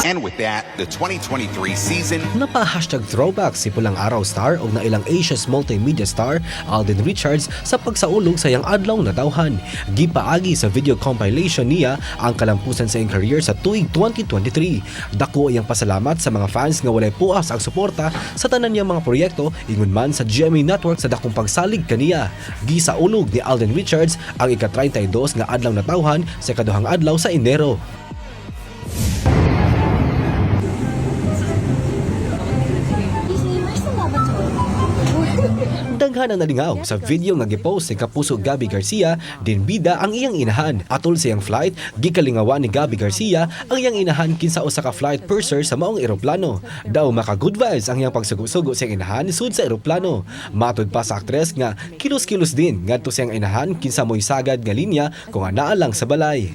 And with that, the 2023 season Napa-hashtag throwback si Pulang Araw star o na ilang Asia's multimedia star Alden Richards sa pagsaulog sa iyang adlaw na tawhan. Gipaagi sa video compilation niya ang kalampusan sa iyang career sa tuig 2023. Dako iyang pasalamat sa mga fans nga walay puas ang suporta sa tanan niyang mga proyekto ingon man sa GMA Network sa dakong pagsalig kaniya. Gisaulog ni Alden Richards ang ika-32 nga adlaw na tawhan sa kaduhang adlaw sa Enero. Daghan ang nalingaw sa video nga gipost ni Kapuso Gabby Garcia din bida ang iyang inahan. Atol sa iyang flight, gikalingawan ni Gabby Garcia ang iyang inahan kinsa usa ka flight purser sa maong eroplano. Daw maka good vibes ang iyang pagsugo-sugo sa iyang inahan sud sa eroplano. Matud pa sa aktres nga kilos-kilos din ngadto sa iyang inahan kinsa mo'y sagad nga linya kung anaa lang sa balay.